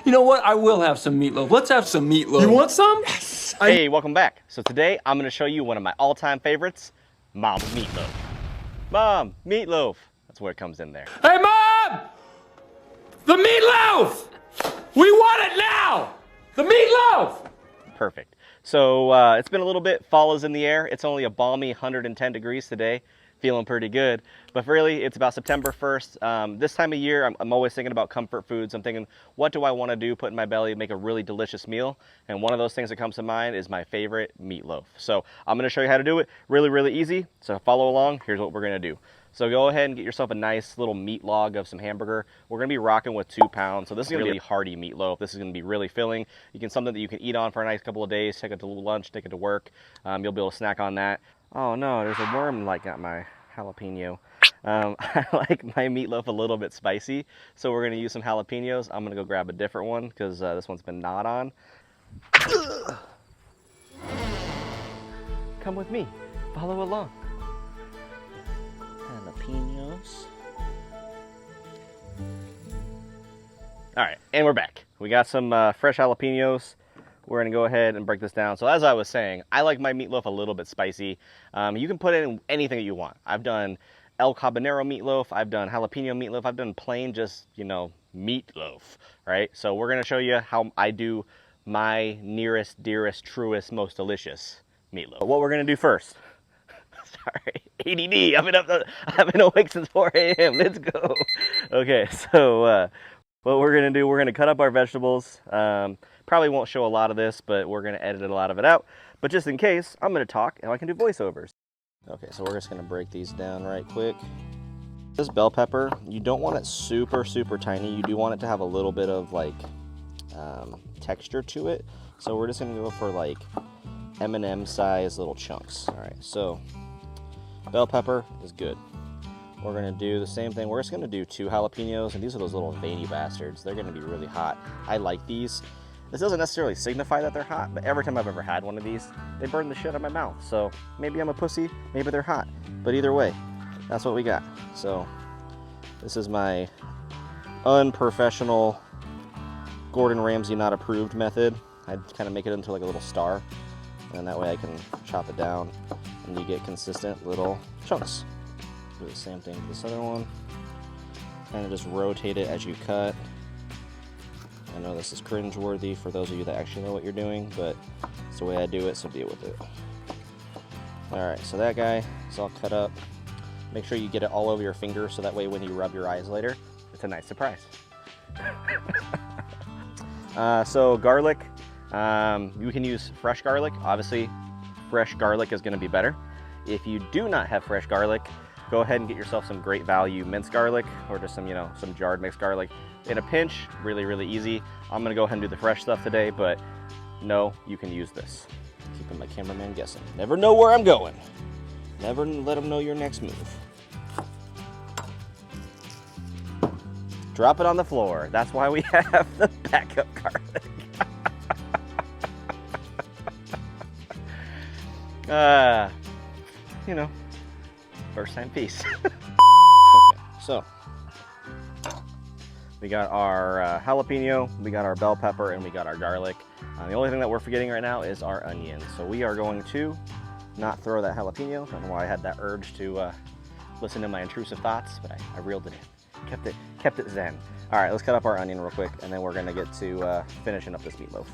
You know what? I will have some meatloaf. Let's have some meatloaf. You want some? Yes. Hey, welcome back. So today I'm going to show you one of my all-time favorites, Mom's Meatloaf. Mom, meatloaf. That's where it comes in there. Hey, Mom! The meatloaf! We want it now! The meatloaf! Perfect. So it's been a little bit, fall is in the air. It's only a balmy 110 degrees today. Feeling pretty good. But really, it's about September 1st. This time of year, I'm always thinking about comfort foods. I'm thinking, what do I want to do, put in my belly, make a really delicious meal? And one of those things that comes to mind is my favorite meatloaf. So I'm going to show you how to do it. Really, really easy. So follow along. Here's what we're going to do. So go ahead and get yourself a nice little meat log of some hamburger. We're going to be rocking with 2 pounds. So this is going to be a hearty meatloaf. This is going to be really filling. Something that you can eat on for a nice couple of days. Take it to lunch, take it to work. You'll be able to snack on that. Oh no, there's a worm like got my jalapeno. I like my meatloaf a little bit spicy, so we're going to use some jalapenos. I'm going to go grab a different one because this one's been gnawed on. Come with me. Follow along. Jalapenos. All right, and we're back. We got some fresh jalapenos. We're gonna go ahead and break this down. So as I was saying, I like my meatloaf a little bit spicy. You can put in anything that you want. I've done El Habanero meatloaf. I've done jalapeno meatloaf. I've done plain just, meatloaf, right? So we're gonna show you how I do my nearest, dearest, truest, most delicious meatloaf. But what we're gonna do first, sorry, ADD, I've been awake since 4 a.m. Let's go. Okay, so what we're gonna do, we're gonna cut up our vegetables. Probably won't show a lot of this, but we're gonna edit a lot of it out. But just in case, I'm gonna talk and I can do voiceovers. Okay, so we're just gonna break these down right quick. This bell pepper, you don't want it super, super tiny. You do want it to have a little bit of like texture to it. So we're just gonna go for like M&M size little chunks. All right, so bell pepper is good. We're gonna do the same thing. We're just gonna do 2 jalapenos, and these are those little veiny bastards. They're gonna be really hot. I like these. This doesn't necessarily signify that they're hot, but every time I've ever had one of these, they burn the shit out of my mouth. So maybe I'm a pussy, maybe they're hot. But either way, that's what we got. So this is my unprofessional Gordon Ramsay not approved method. I kind of make it into like a little star, and that way I can chop it down and you get consistent little chunks. Do the same thing with this other one. Kind of just rotate it as you cut. I know this is cringe-worthy for those of you that actually know what you're doing, but it's the way I do it, so deal with it. Alright, so that guy is all cut up. Make sure you get it all over your finger so that way when you rub your eyes later, it's a nice surprise. So garlic, you can use fresh garlic. Obviously, fresh garlic is going to be better. If you do not have fresh garlic, go ahead and get yourself some great value minced garlic or just some, some jarred mixed garlic. In a pinch, really, really easy. I'm gonna go ahead and do the fresh stuff today, but no, you can use this. Keeping my cameraman guessing. Never know where I'm going. Never let them know your next move. Drop it on the floor. That's why we have the backup garlic. First time piece. Okay, so we got our jalapeno, we got our bell pepper, and we got our garlic. The only thing that we're forgetting right now is our onions. So we are going to not throw that jalapeno. I don't know why I had that urge to listen to my intrusive thoughts, but I reeled it in. Kept it zen. All right, let's cut up our onion real quick, and then we're gonna get to finishing up this meatloaf.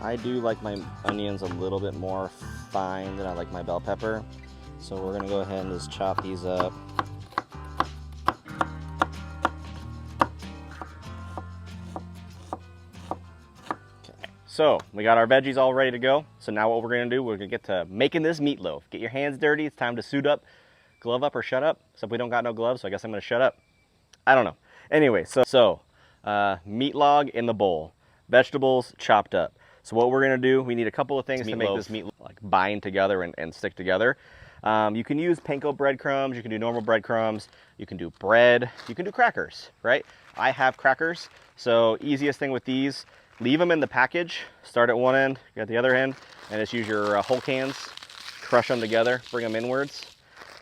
I do like my onions a little bit more fine than I like my bell pepper. So we're gonna go ahead and just chop these up. Okay, so we got our veggies all ready to go. So now what we're gonna do, we're gonna get to making this meatloaf. Get your hands dirty, it's time to suit up, glove up or shut up. Except we don't got no gloves, so I guess I'm gonna shut up. I don't know. Anyway, so meat log in the bowl, vegetables chopped up. So what we're gonna do, we need a couple of things to make this meat like bind together and stick together. You can use panko breadcrumbs, you can do normal breadcrumbs, you can do bread, you can do crackers, right? I have crackers, so easiest thing with these, leave them in the package, start at one end, get the other end, and just use your whole cans, crush them together, bring them inwards.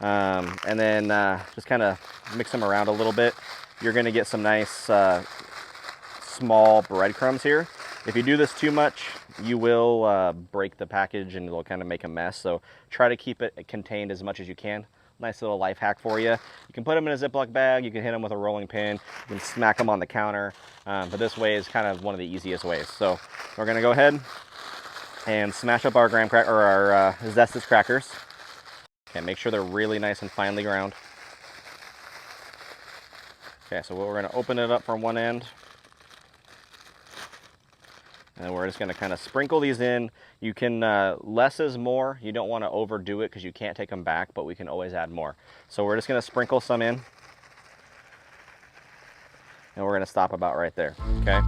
And then just kind of mix them around a little bit. You're going to get some nice small breadcrumbs here. If you do this too much, you will break the package and it'll kind of make a mess. So try to keep it contained as much as you can. Nice little life hack for you. You can put them in a Ziploc bag. You can hit them with a rolling pin. You can smack them on the counter. But this way is kind of one of the easiest ways. So we're going to go ahead and smash up our graham cracker or our Zestes crackers. Okay, make sure they're really nice and finely ground. Okay, so we're going to open it up from one end. And we're just going to kind of sprinkle these in. You can, less is more. You don't want to overdo it because you can't take them back, but we can always add more. So we're just going to sprinkle some in. And we're going to stop about right there, okay?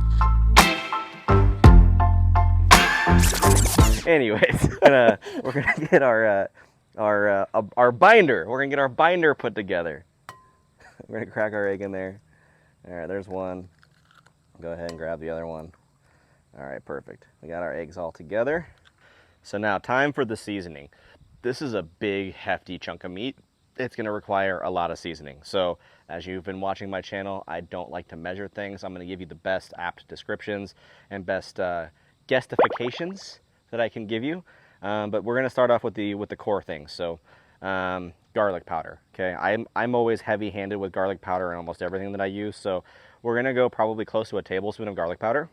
Anyways, we're going to get our binder. We're going to get our binder put together. We're going to crack our egg in there. All right, there's one. Go ahead and grab the other one. All right, perfect. We got our eggs all together. So now time for the seasoning. This is a big, hefty chunk of meat. It's gonna require a lot of seasoning. So as you've been watching my channel, I don't like to measure things. I'm gonna give you the best apt descriptions and best guestifications that I can give you. But we're gonna start off with the core things. So garlic powder, okay? I'm always heavy-handed with garlic powder in almost everything that I use. So we're gonna go probably close to a tablespoon of garlic powder.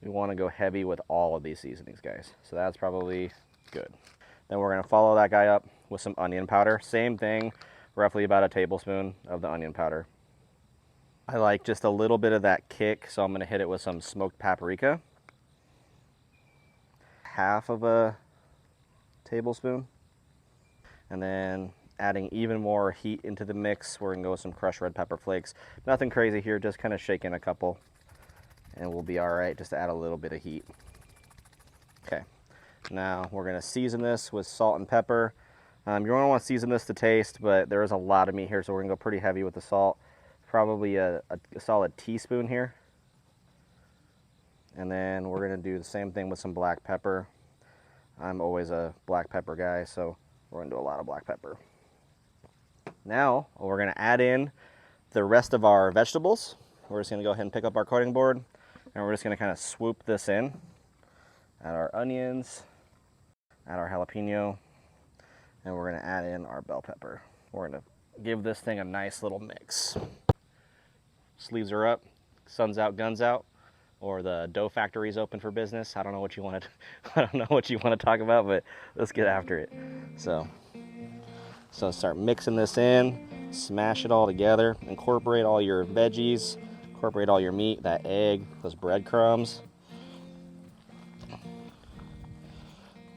We want to go heavy with all of these seasonings, guys. So that's probably good. Then we're going to follow that guy up with some onion powder. Same thing, roughly about a tablespoon of the onion powder. I like just a little bit of that kick, so I'm going to hit it with some smoked paprika. Half of a tablespoon. And then adding even more heat into the mix, we're going to go with some crushed red pepper flakes. Nothing crazy here, just kind of shaking a couple. And we'll be all right just to add a little bit of heat. Okay, now we're gonna season this with salt and pepper. You're gonna want to season this to taste, but there is a lot of meat here, so we're gonna go pretty heavy with the salt. Probably a solid teaspoon here. And then we're gonna do the same thing with some black pepper. I'm always a black pepper guy, so we're gonna do a lot of black pepper. Now, we're gonna add in the rest of our vegetables. We're just gonna go ahead and pick up our cutting board. And we're just going to kind of swoop this in, add our onions, add our jalapeno, and we're going to add in our bell pepper. We're going to give this thing a nice little mix. Sleeves are up, sun's out, guns out, or the dough factory's open for business. I don't know what you want to, I don't know what you want to talk about, but let's get after it. So start mixing this in, smash it all together, incorporate all your veggies. Incorporate all your meat, that egg, those breadcrumbs.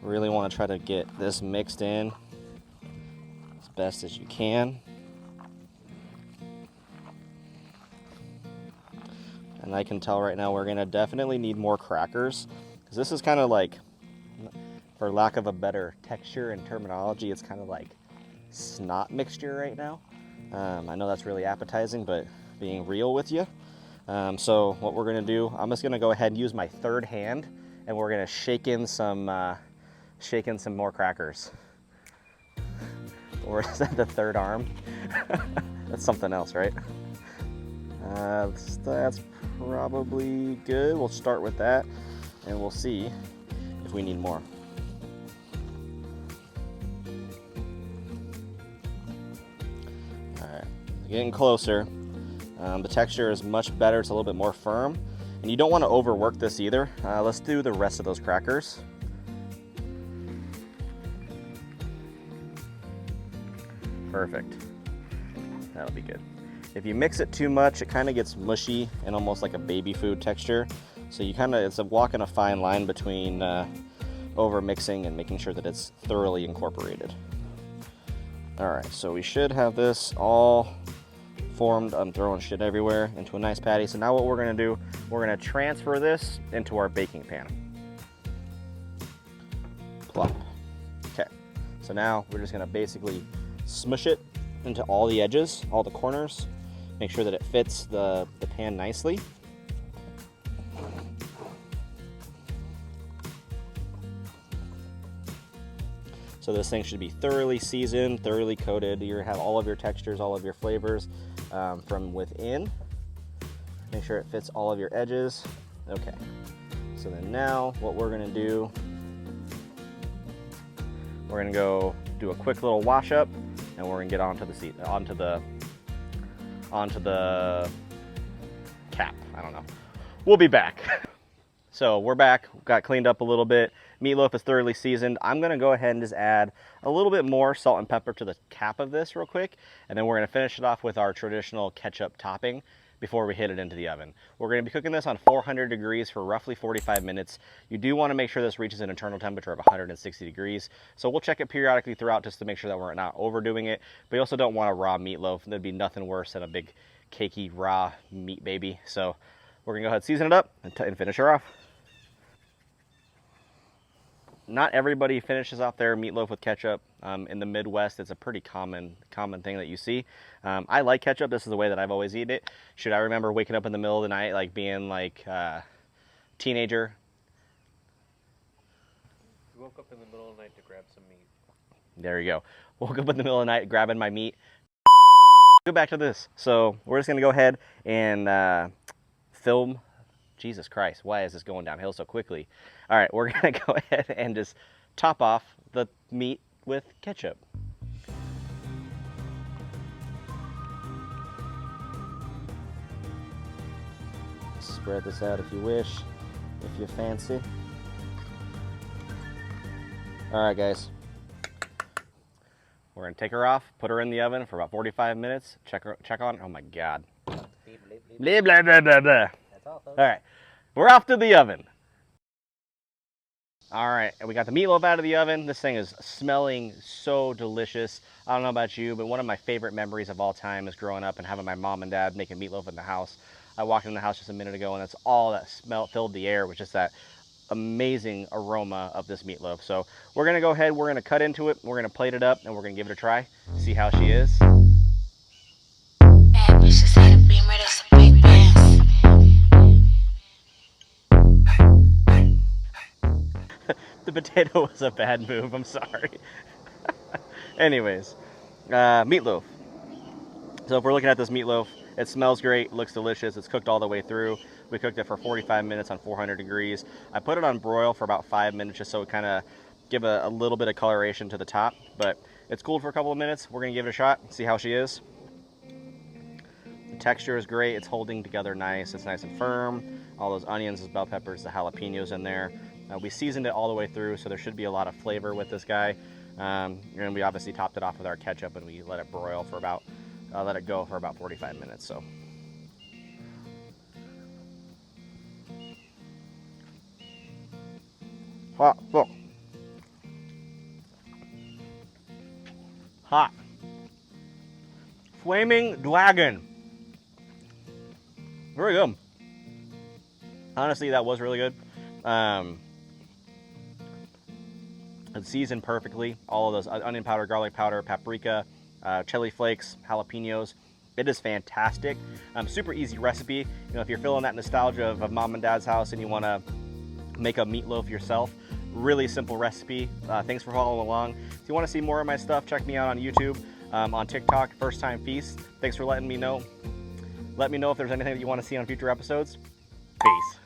Really want to try to get this mixed in as best as you can. And I can tell right now we're going to definitely need more crackers, because this is kind of like, for lack of a better texture and terminology, it's kind of like snot mixture right now. I know that's really appetizing, but being real with you. So what we're going to do, I'm just going to go ahead and use my third hand, and we're going to shake in some more crackers. Or is that the third arm? That's something else, right? That's probably good. We'll start with that, and we'll see if we need more. All right, getting closer. The texture is much better. It's a little bit more firm. And you don't want to overwork this either. Let's do the rest of those crackers. Perfect. That'll be good. If you mix it too much, it kind of gets mushy and almost like a baby food texture. So you kind of, it's walking a fine line between over mixing and making sure that it's thoroughly incorporated. All right, so we should have this all formed. I'm throwing shit everywhere into a nice patty. So now what we're gonna do, we're gonna transfer this into our baking pan. Plop. Okay, so now we're just gonna basically smush it into all the edges, all the corners, make sure that it fits the pan nicely. So this thing should be thoroughly seasoned, thoroughly coated. You have all of your textures, all of your flavors from within. Make sure it fits all of your edges. Okay. So then now what we're gonna do, we're gonna go do a quick little wash up, and we're gonna get onto the cap. I don't know. We'll be back. So we're back, got cleaned up a little bit. Meatloaf is thoroughly seasoned. I'm gonna go ahead and just add a little bit more salt and pepper to the cap of this real quick, and then we're gonna finish it off with our traditional ketchup topping before we hit it into the oven. We're gonna be cooking this on 400 degrees for roughly 45 minutes. You do wanna make sure this reaches an internal temperature of 160 degrees. So we'll check it periodically throughout just to make sure that we're not overdoing it. But you also don't want a raw meatloaf. There'd be nothing worse than a big cakey raw meat baby. So we're gonna go ahead and season it up and finish her off. Not everybody finishes off their meatloaf with ketchup. In the Midwest, it's a pretty common thing that you see. I like ketchup. This is the way that I've always eaten it. Should I remember waking up in the middle of the night, like being like a teenager? You woke up in the middle of the night to grab some meat. There you go. Woke up in the middle of the night grabbing my meat. Go back to this. So we're just gonna go ahead and film. Jesus Christ, why is this going downhill so quickly? All right, we're gonna go ahead and just top off the meat with ketchup. Spread this out if you wish, if you fancy. All right, guys. We're gonna take her off, put her in the oven for about 45 minutes. Check on. Oh my God. Blah, blah, blah, blah, blah. All right, we're off to the oven. All right, and we got the meatloaf out of the oven. This thing is smelling so delicious. I don't know about you, but one of my favorite memories of all time is growing up and having my mom and dad making meatloaf in the house. I walked in the house just a minute ago, and that's all that smell filled the air, was just that amazing aroma of this meatloaf. So we're gonna go ahead, we're gonna cut into it, we're gonna plate it up, and we're gonna give it a try, see how she is. The potato was a bad move, I'm sorry. Anyways, meatloaf. So if we're looking at this meatloaf, it smells great, looks delicious, it's cooked all the way through. We cooked it for 45 minutes on 400 degrees. I put it on broil for about 5 minutes just so it kind of give a little bit of coloration to the top, but it's cooled for a couple of minutes. We're gonna give it a shot, see how she is. The texture is great, it's holding together nice, it's nice and firm. All those onions, the bell peppers, the jalapeños in there. We seasoned it all the way through, so there should be a lot of flavor with this guy. And we obviously topped it off with our ketchup, and we let it broil for about, let it go for about 45 minutes. So. Hot, look. Hot. Flaming Dragon. Very good. Honestly, that was really good. It's seasoned perfectly. All of those onion powder, garlic powder, paprika, chili flakes, jalapenos. It is fantastic. Super easy recipe. You know, if you're feeling that nostalgia of mom and dad's house and you want to make a meatloaf yourself, really simple recipe. Thanks for following along. If you want to see more of my stuff, check me out on YouTube, on TikTok, First Time Feast. Thanks for letting me know. Let me know if there's anything that you want to see on future episodes. Peace.